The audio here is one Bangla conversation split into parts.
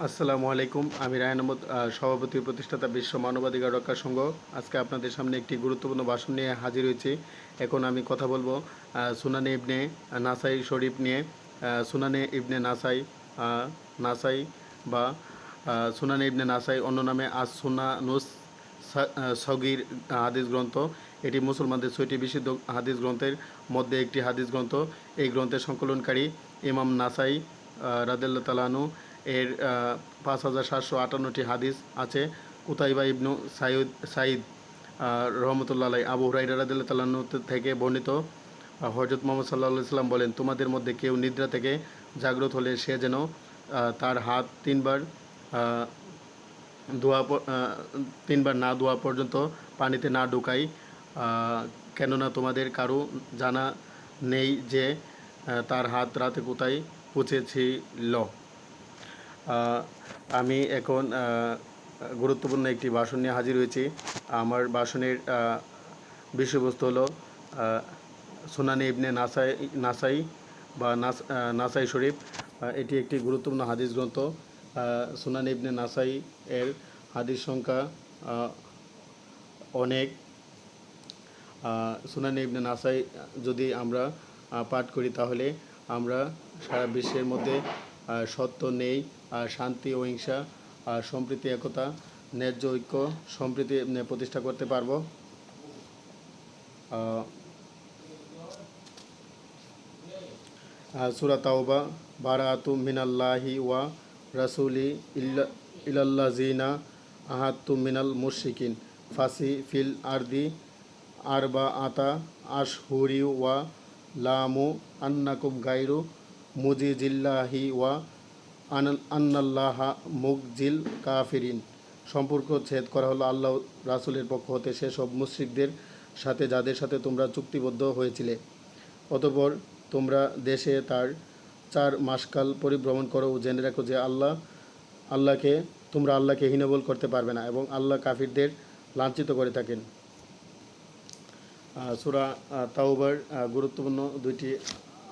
আসসালামু আলাইকুম। আমি রায়হান আহমদ, সভাপতি ও প্রতিষ্ঠাতা বিশ্ব মানবাধিকার রক্ষা সংঘ। আজকে আপনাদের সামনে একটি গুরুত্বপূর্ণ ভাষণ নিয়ে হাজির হয়েছি। এখন আমি কথা বলবো সুনানে ইবনে নাসাই শরীফ নিয়ে। সুনানে ইবনে নাসাই, নাসাই বা সুনানে ইবনে নাসাই, অন্য নামে আস সুনানুস সগির হাদিস গ্রন্থ। এটি মুসলমানদের 6টি বিশুদ্ধ হাদিস গ্রন্থের মধ্যে একটি হাদিস গ্রন্থ। এই গ্রন্থের সংকলনকারী ইমাম নাসাই রাদিয়াল্লাহু তাআলা আনহু। এর 5758টি হাদিস আছে। কুতাইবা ইবনু সাইদ রহমতুল্লাহ আলাই আবু হুরায়রা রাদিয়াল্লাহু তাআলা আনহু থেকে বর্ণিত, হযরত মুহাম্মদ সাল্লাল্লাহু আলাইহি ওয়াসাল্লাম বলেন, তোমাদের মধ্যে কেউ নিদ্রা থেকে জাগ্রত হলে সে যেন তার হাত তিনবার না ধোয়া পর্যন্ত পানিতে না ঢুকায়, কেননা তোমাদের কারো জানা নেই যে তার হাত রাতে কোথায় পৌঁছেছিল। আমি এখন গুরুত্বপূর্ণ একটি ভাষণ নিয়ে হাজির হয়েছি। আমার ভাষণের বিষয়বস্তু হলো সুনানে ইবনে নাসাই বা নাসাই শরীফ। এটি একটি গুরুত্বপূর্ণ হাদিস গ্রন্থ। সুনানে ইবনে নাসাই এর হাদিস সংখ্যা অনেক। সুনানে ইবনে নাসাই যদি আমরা পাঠ করি তাহলে আমরা সারা বিশ্বের মধ্যে সত্য, নেই, শান্তি, অহিংসা, সম্প্রীতি, একতা, ন্যায্য ঐক্য, সম্প্রীতি প্রতিষ্ঠা করতে পারবো। সূরা তাওবা, বারাআতু মিনাল্লাহি ওয়া রাসূলি ইলাল্লাযিনা আহাদতু মিনাল মুশরিকিন ফাসি ফিল আরদি আরবাআতা আশহুরি ওয়া লামু আন্নাকুম গায়রু মুজিজিল্লাহি ওয়া আন্নাল্লাহা মুগজিল কাফিরিন। সম্পর্ক ছেদ করা হলো আল্লাহ রাসূলের পক্ষ হতে সেসব মুশরিকদের সাথে যাদের সাথে তোমরা চুক্তিবদ্ধ হয়েছিলে। অতঃপর তোমরা দেশে তার 4 মাসকাল পরিভ্রমণ করো ও জেনে রাখো যে তোমরা আল্লাহকে হীনবল করতে পারবে না এবং আল্লাহ কাফিরদের লাঞ্ছিত করে থাকেন। সূরা তাওবার গুরুত্বপূর্ণ 2টি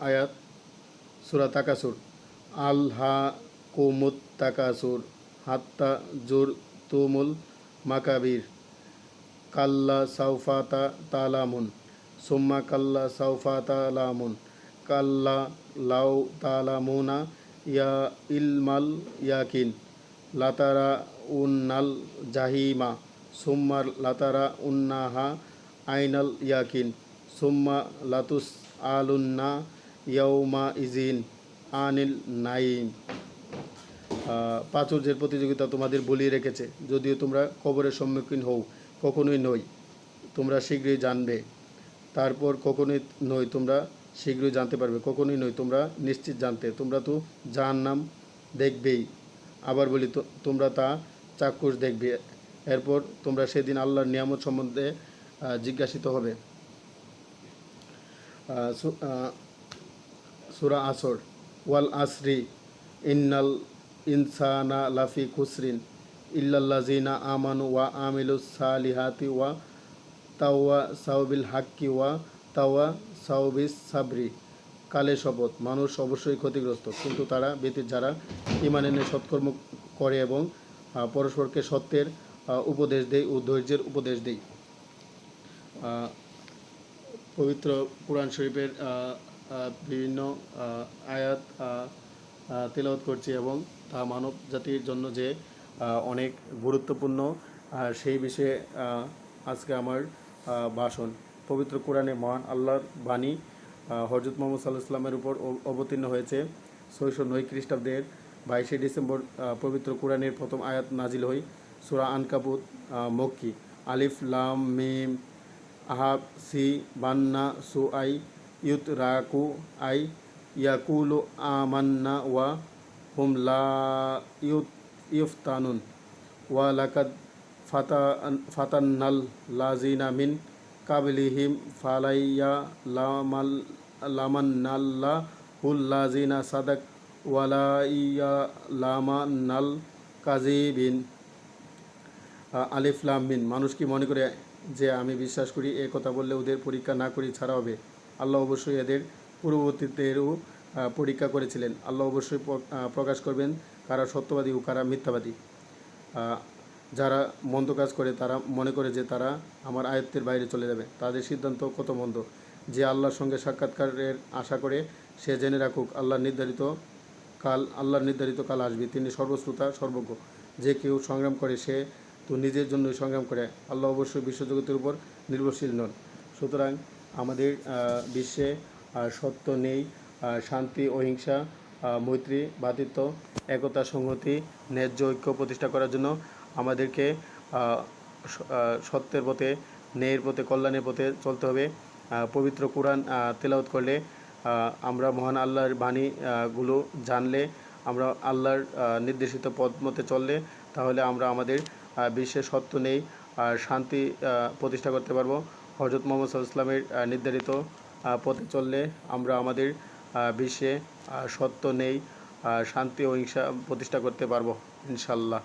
আয়াত। সূরা তাকাসুর, আলহাকুমুত তাকাসুর হাত্তা জুরতুমুল মাকাবির কাল্লা সাউফা তালামুন সুম্মা কাল্লা সাউফা তালামুন কাল্লা লাউ তালামুনা ইয়া ইলমাল ইয়াকিন লাতারা উন্নাল জাহিমা সুম্মা লাতারা উন্নাহা আইনাল ইয়াকিন সুম্মা লাতুস আলুন্না ইয়াউমা ইজিন আনিল নাইম। প্রাচুর্যের প্রতিযোগিতা তোমাদের বলিয়ে রেখেছে, যদিও তোমরা কবরের সম্মুখীন হও কখনোই নই, তোমরা শীঘ্রই জানবে। তারপর কখনোই নই তোমরা শীঘ্রই জানতে পারবে, কখনোই নই তোমরা নিশ্চিত জানতে। তোমরা তো জাহান্নাম দেখবেই, আবার বলি তোমরা তা চাক্ষুষ দেখবে। এরপর তোমরা সেদিন আল্লাহর নিয়ামত সম্বন্ধে জিজ্ঞাসিত হবে। সূরা আসর, ওয়াল আসরি ইন্নাল ইনসানা লাফি খুসরিন ইল্লাল্লাযিনা আমানু ওয়া আমিলুস সালিহাতি ওয়া তাওয়াসাউ বিল হাক্কি ওয়া তাওয়াসাউ বিস সাবরি। কালে শপথ, মানুষ অবশ্যই ক্ষতিগ্রস্ত, কিন্তু তারা ব্যতীত যারা ঈমান এনে সৎকর্ম করে এবং পরস্পরকে সত্যের উপদেশ দেয় ও ধৈর্যের উপদেশ দেয়। পবিত্র কুরআন শরীফের বিভিন্ন আয়াত তেলাওয়াত করছি এবং তা মানব জাতির জন্য যে অনেক গুরুত্বপূর্ণ, সেই বিষয়ে আজকে আমার ভাষণ। পবিত্র কোরআনে মহান আল্লাহর বাণী হযরত মুহাম্মদ সাল্লাল্লাহু আলাইহি ওয়াসাল্লামের উপর অবতীর্ণ হয়েছে 609 খ্রিস্টাব্দের 22শে ডিসেম্বর। পবিত্র কোরআনের প্রথম আয়াত নাজিল হয়। সূরা আনকাবুত মক্কি। আলিফ লাম মিম আহাব সি বান্না সুআই ইউতরাকু আই ইয়াকুলু আমান্না ওয়া হুম লা ইউফতানুন ওয়া লাকাদ ফাতান্নাল লাযিনা মিন কাবলিহিম ফালাইয়া লামান্নাল্লাহুল লাযিনা সাদাক ওয়ালাইয়া লামান্নাল কাযিবিন। আলিফ লাম মিম। মানুষ কি মনে করে যে আমি বিশ্বাস করি, এ কথা বললে ওদের পরীক্ষা না করি ছাড়া হবে? আল্লাহ অবশ্যই এদের পূর্ববর্তীদেরও পরীক্ষা করেছিলেন। আল্লাহ অবশ্যই প্রকাশ করবেন কারা সত্যবাদী ও কারা মিথ্যাবাদী। আহ, যারা মন্দ কাজ করে তারা মনে করে যে তারা আমার আয়ত্তের বাইরে চলে যাবে, তাদের সিদ্ধান্ত কত মন্দ। যে আল্লাহর সঙ্গে সাক্ষাৎকারের আশা করে সে জেনে রাখুক আল্লাহর নির্ধারিত কাল আসবে। তিনি সর্বশ্রোতা সর্বজ্ঞ। যে কেউ সংগ্রাম করে সে তো নিজের জন্যই সংগ্রাম করে, আল্লাহ অবশ্যই বিশ্বজগতের উপর নির্ভরশীল নন। সুতরাং আমাদের বিশ্বে সত্য নেই, শান্তি, অহিংসা, মৈত্রী, ভ্রাতৃত্ব, একতা, সংহতি, ন্যায্য ঐক্য প্রতিষ্ঠা করার জন্য আমাদেরকে সত্যের পথে, ন্যায়ের পথে, কল্যাণের পথে চলতে হবে। পবিত্র কোরআন তেলাওয়াত করলে, আমরা মহান আল্লাহর বাণী গুলো জানলে, আমরা আল্লাহর নির্দেশিত পথ মতে চললে, তাহলে আমরা আমাদের বিশ্বে সত্য নেই আর শান্তি প্রতিষ্ঠা করতে পারবো। হজরত মোহাম্মদ সাল্লাল্লাহু আলাইহি ওয়াসাল্লামের নির্ধারিত পথে চললে আমরা আমাদের বিশ্বে সত্য নেই, শান্তি ও অহিংসা প্রতিষ্ঠা করতে পারবো ইনশাল্লাহ।